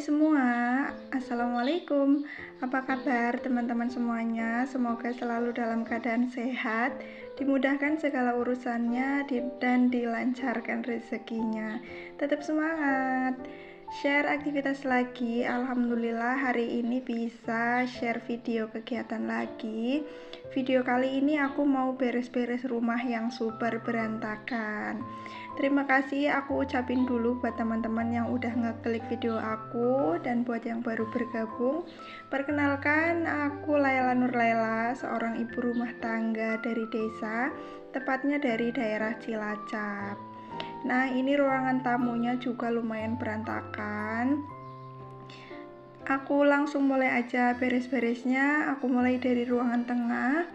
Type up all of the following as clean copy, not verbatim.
semua, Assalamualaikum. Apa kabar teman-teman semuanya? Semoga selalu dalam keadaan sehat, dimudahkan segala urusannya dan dilancarkan rezekinya. Tetap semangat. Share aktivitas lagi. Alhamdulillah hari ini bisa share video kegiatan lagi. Video kali ini aku mau beres-beres rumah yang super berantakan. Terima kasih aku ucapin dulu buat teman-teman yang udah ngeklik video aku, dan buat yang baru bergabung, perkenalkan aku Laila Nurlaila, seorang ibu rumah tangga dari desa, tepatnya dari daerah Cilacap. Nah, ini ruangan tamunya juga lumayan berantakan. Aku langsung mulai aja beres-beresnya. Aku mulai dari ruangan tengah.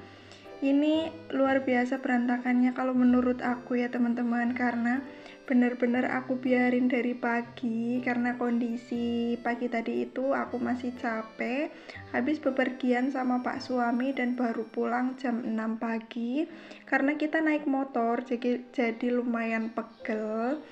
Ini luar biasa berantakannya kalau menurut aku ya teman-teman, karena bener-bener aku biarin dari pagi. Karena kondisi pagi tadi itu aku masih capek, habis bepergian sama pak suami dan baru pulang jam 6 pagi karena kita naik motor, jadi lumayan pegel.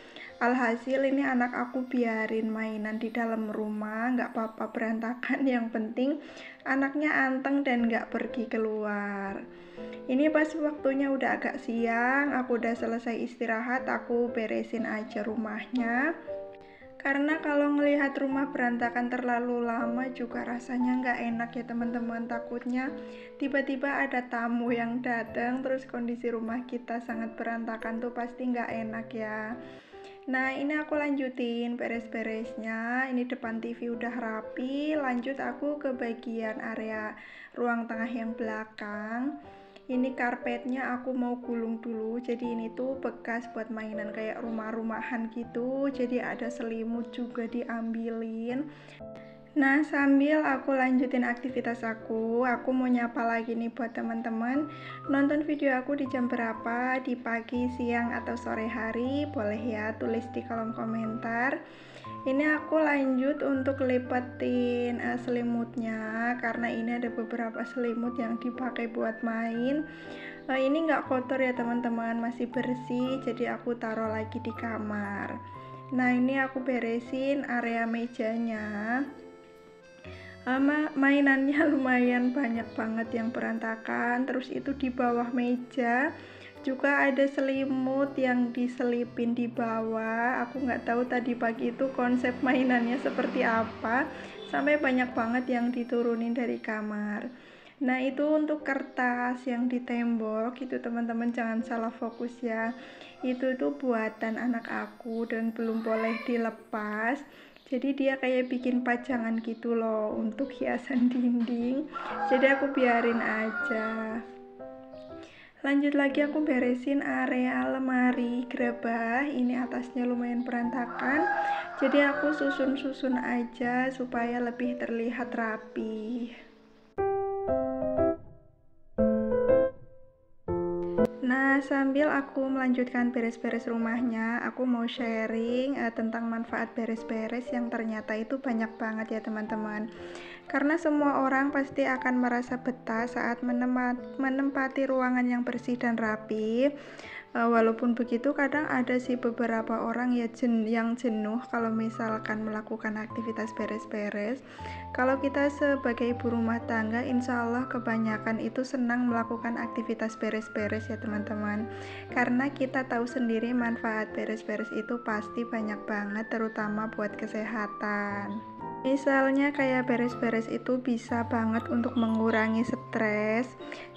Alhasil ini anak aku biarin mainan di dalam rumah, nggak apa-apa berantakan, yang penting anaknya anteng dan nggak pergi keluar. Ini pas waktunya udah agak siang, aku udah selesai istirahat, aku beresin aja rumahnya. Karena kalau ngelihat rumah berantakan terlalu lama juga rasanya nggak enak ya teman-teman. Takutnya tiba-tiba ada tamu yang datang, terus kondisi rumah kita sangat berantakan tuh pasti nggak enak ya. Nah, ini aku lanjutin beres-beresnya. Ini depan TV udah rapi, lanjut aku ke bagian area ruang tengah yang belakang. Ini karpetnya aku mau gulung dulu. Jadi ini tuh bekas buat mainan kayak rumah-rumahan gitu. Jadi ada selimut juga diambilin. Nah, sambil aku lanjutin aktivitas aku mau nyapa lagi nih buat teman-teman. Nonton video aku di jam berapa? Di pagi, siang, atau sore hari? Boleh ya tulis di kolom komentar. Ini aku lanjut untuk lipetin selimutnya, karena ini ada beberapa selimut yang dipakai buat main. Ini nggak kotor ya teman-teman, masih bersih, jadi aku taruh lagi di kamar. Nah, ini aku beresin area mejanya. Mainannya lumayan banyak banget yang berantakan. Terus itu di bawah meja juga ada selimut yang diselipin di bawah. Aku nggak tahu tadi pagi itu konsep mainannya seperti apa, sampai banyak banget yang diturunin dari kamar. Nah, itu untuk kertas yang di tembok itu teman-teman, jangan salah fokus ya. Itu tuh buatan anak aku dan belum boleh dilepas. Jadi dia kayak bikin pajangan gitu loh untuk hiasan dinding. Jadi aku biarin aja. Lanjut lagi aku beresin area lemari gerabah. Ini atasnya lumayan berantakan. Jadi aku susun-susun aja supaya lebih terlihat rapi. Nah, sambil aku melanjutkan beres-beres rumahnya, aku mau sharing tentang manfaat beres-beres yang ternyata itu banyak banget ya teman-teman. Karena semua orang pasti akan merasa betah saat menempati ruangan yang bersih dan rapi. Walaupun begitu, kadang ada sih beberapa orang ya yang jenuh kalau misalkan melakukan aktivitas beres-beres. Kalau kita sebagai ibu rumah tangga, insya Allah kebanyakan itu senang melakukan aktivitas beres-beres ya teman-teman. Karena kita tahu sendiri manfaat beres-beres itu pasti banyak banget, terutama buat kesehatan. Misalnya kayak beres-beres itu bisa banget untuk mengurangi stres.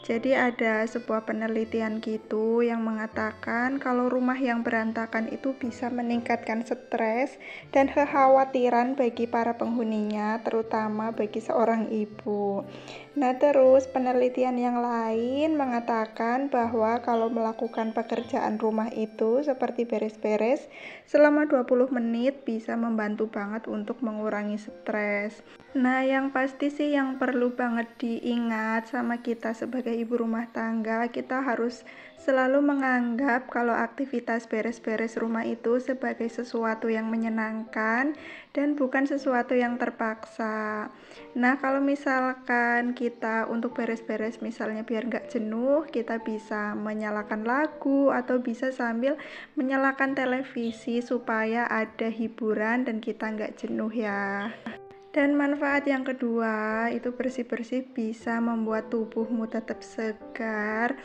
Jadi ada sebuah penelitian gitu yang mengatakan kalau rumah yang berantakan itu bisa meningkatkan stres dan kekhawatiran bagi para penghuninya, terutama bagi seorang ibu. Nah, terus penelitian yang lain mengatakan bahwa kalau melakukan pekerjaan rumah itu seperti beres-beres selama 20 menit bisa membantu banget untuk mengurangi stres. Nah, yang pasti sih yang perlu banget diingat sama kita sebagai ibu rumah tangga, kita harus selalu menganggap kalau aktivitas beres-beres rumah itu sebagai sesuatu yang menyenangkan dan bukan sesuatu yang terpaksa. Nah, kalau misalkan kita untuk beres-beres, misalnya biar nggak jenuh, kita bisa menyalakan lagu atau bisa sambil menyalakan televisi supaya ada hiburan dan kita nggak jenuh ya. Dan manfaat yang kedua, itu bersih-bersih bisa membuat tubuhmu tetap segar.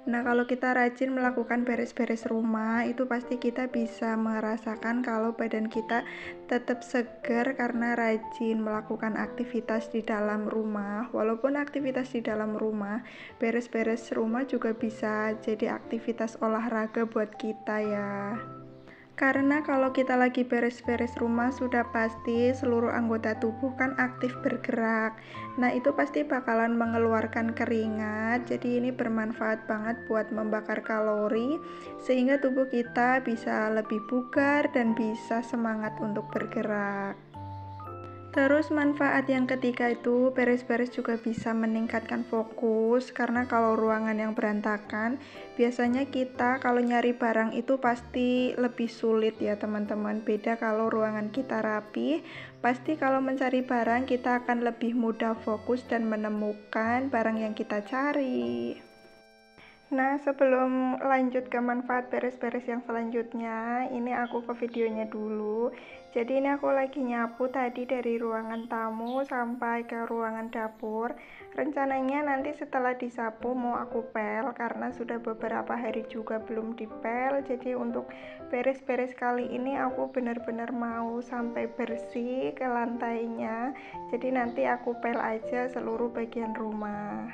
Nah, kalau kita rajin melakukan beres-beres rumah, itu pasti kita bisa merasakan kalau badan kita tetap segar karena rajin melakukan aktivitas di dalam rumah. Walaupun aktivitas di dalam rumah, beres-beres rumah juga bisa jadi aktivitas olahraga buat kita ya. Karena kalau kita lagi beres-beres rumah, sudah pasti seluruh anggota tubuh kan aktif bergerak. Nah, itu pasti bakalan mengeluarkan keringat. Jadi ini bermanfaat banget buat membakar kalori sehingga tubuh kita bisa lebih bugar dan bisa semangat untuk bergerak. Terus manfaat yang ketiga itu beres-beres juga bisa meningkatkan fokus, karena kalau ruangan yang berantakan biasanya kita kalau nyari barang itu pasti lebih sulit ya teman-teman. Beda kalau ruangan kita rapi, pasti kalau mencari barang kita akan lebih mudah fokus dan menemukan barang yang kita cari. Nah, sebelum lanjut ke manfaat beres-beres yang selanjutnya, ini aku ke videonya dulu. Jadi ini aku lagi nyapu tadi dari ruangan tamu sampai ke ruangan dapur. Rencananya nanti setelah disapu mau aku pel karena sudah beberapa hari juga belum dipel. Jadi untuk beres-beres kali ini aku benar-benar mau sampai bersih ke lantainya. Jadi nanti aku pel aja seluruh bagian rumah.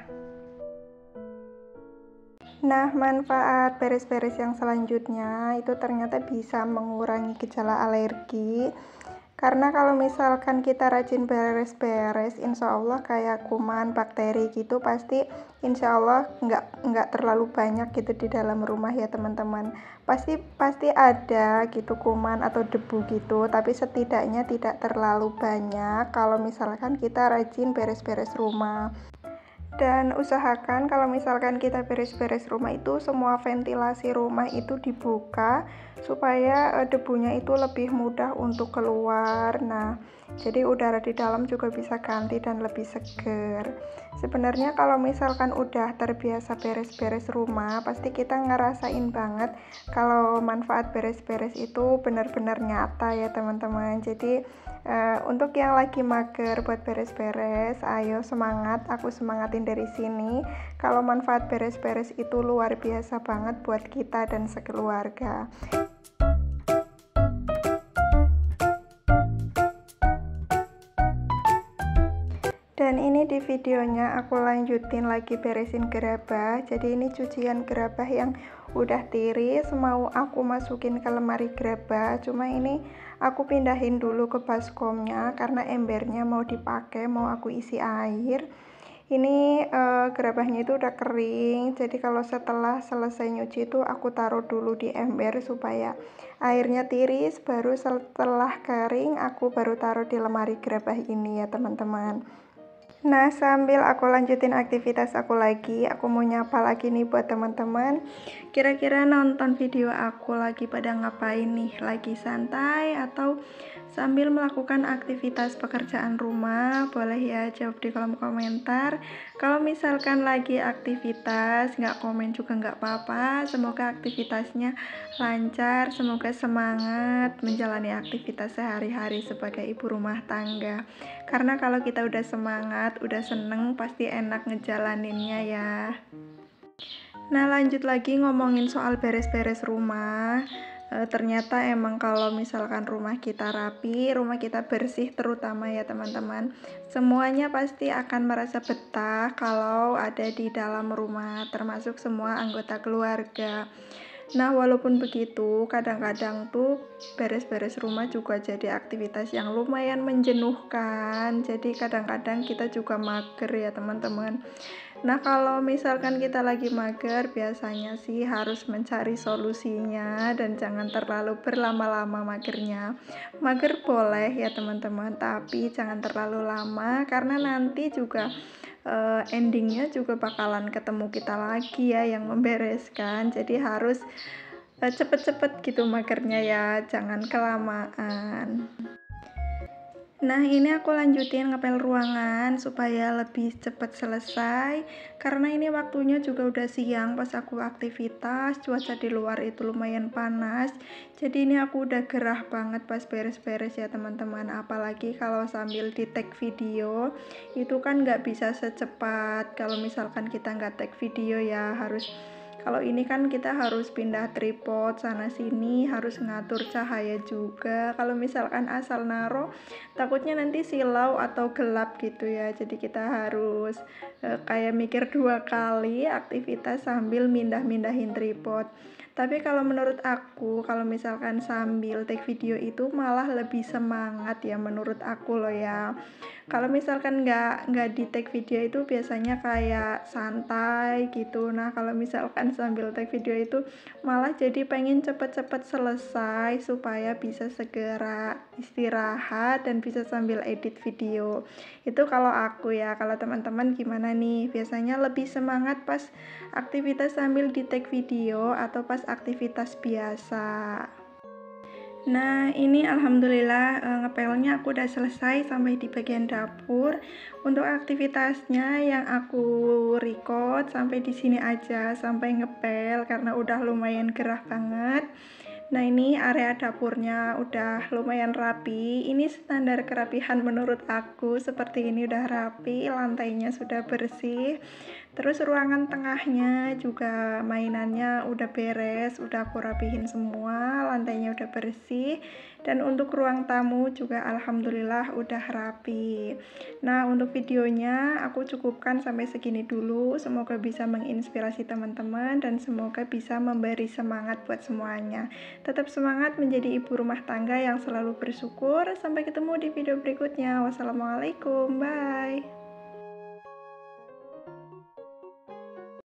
Nah, manfaat beres-beres yang selanjutnya itu ternyata bisa mengurangi gejala alergi. Karena kalau misalkan kita rajin beres-beres, insya Allah kayak kuman, bakteri gitu pasti insya Allah nggak terlalu banyak gitu di dalam rumah ya teman-teman. Pasti ada gitu kuman atau debu gitu, tapi setidaknya tidak terlalu banyak kalau misalkan kita rajin beres-beres rumah. Dan usahakan kalau misalkan kita beres-beres rumah itu semua ventilasi rumah itu dibuka supaya debunya itu lebih mudah untuk keluar. Nah, jadi udara di dalam juga bisa ganti dan lebih segar. Sebenarnya kalau misalkan udah terbiasa beres-beres rumah, pasti kita ngerasain banget kalau manfaat beres-beres itu benar-benar nyata ya teman-teman. Jadi untuk yang lagi mager buat beres-beres, ayo semangat, aku semangatin dari sini. Kalau manfaat beres-beres itu luar biasa banget buat kita dan sekeluarga. Dan ini di videonya aku lanjutin lagi beresin gerabah. Jadi ini cucian gerabah yang udah tiris, mau aku masukin ke lemari gerabah. Cuma ini aku pindahin dulu ke baskomnya karena embernya mau dipakai, mau aku isi air. Ini gerabahnya itu udah kering, jadi kalau setelah selesai nyuci itu aku taruh dulu di ember supaya airnya tiris, baru setelah kering aku baru taruh di lemari gerabah ini ya teman-teman. Nah, sambil aku lanjutin aktivitas aku lagi, aku mau nyapa lagi nih buat teman-teman. Kira-kira nonton video aku lagi pada ngapain nih? Lagi santai atau sambil melakukan aktivitas pekerjaan rumah? Boleh ya jawab di kolom komentar. Kalau misalkan lagi aktivitas, nggak komen juga nggak apa-apa. Semoga aktivitasnya lancar, semoga semangat menjalani aktivitas sehari-hari sebagai ibu rumah tangga. Karena kalau kita udah semangat, udah seneng, pasti enak ngejalaninnya ya. Nah, lanjut lagi ngomongin soal beres-beres rumah. Ternyata emang kalau misalkan rumah kita rapi, rumah kita bersih terutama ya teman-teman, semuanya pasti akan merasa betah kalau ada di dalam rumah, termasuk semua anggota keluarga. Nah, walaupun begitu, kadang-kadang tuh beres-beres rumah juga jadi aktivitas yang lumayan menjenuhkan. Jadi kadang-kadang kita juga mager ya teman-teman. Nah, kalau misalkan kita lagi mager, biasanya sih harus mencari solusinya dan jangan terlalu berlama-lama magernya. Mager boleh ya teman-teman, tapi jangan terlalu lama karena nanti juga endingnya juga bakalan ketemu kita lagi ya yang membereskan. Jadi harus cepet-cepet gitu magernya ya, jangan kelamaan. Nah, ini aku lanjutin ngepel ruangan supaya lebih cepat selesai. Karena ini waktunya juga udah siang pas aku aktivitas, cuaca di luar itu lumayan panas. Jadi ini aku udah gerah banget pas beres-beres ya teman-teman. Apalagi kalau sambil di tag video, itu kan nggak bisa secepat kalau misalkan kita nggak tag video ya. Kalau ini kan kita harus pindah tripod sana sini, harus ngatur cahaya juga. Kalau misalkan asal naro, takutnya nanti silau atau gelap gitu ya. Jadi kita harus kayak mikir 2 kali aktivitas sambil mindah-mindahin tripod. Tapi kalau menurut aku, kalau misalkan sambil take video itu malah lebih semangat ya menurut aku loh ya. Kalau misalkan nggak di take video itu biasanya kayak santai gitu. Nah, kalau misalkan sambil take video itu malah jadi pengen cepet-cepet selesai supaya bisa segera istirahat dan bisa sambil edit video. Itu kalau aku ya. Kalau teman-teman gimana nih? Biasanya lebih semangat pas aktivitas sambil di take video atau pas aktivitas biasa? Nah, ini alhamdulillah ngepelnya aku udah selesai sampai di bagian dapur. Untuk aktivitasnya yang aku record sampai di sini aja, sampai ngepel karena udah lumayan gerah banget. Nah, ini area dapurnya udah lumayan rapi. Ini standar kerapihan menurut aku, seperti ini udah rapi, lantainya sudah bersih. Terus ruangan tengahnya juga mainannya udah beres, udah aku rapihin semua, lantainya udah bersih. Dan untuk ruang tamu juga alhamdulillah udah rapi. Nah, untuk videonya aku cukupkan sampai segini dulu. Semoga bisa menginspirasi teman-teman dan semoga bisa memberi semangat buat semuanya. Tetap semangat menjadi ibu rumah tangga yang selalu bersyukur. Sampai ketemu di video berikutnya. Wassalamualaikum, bye.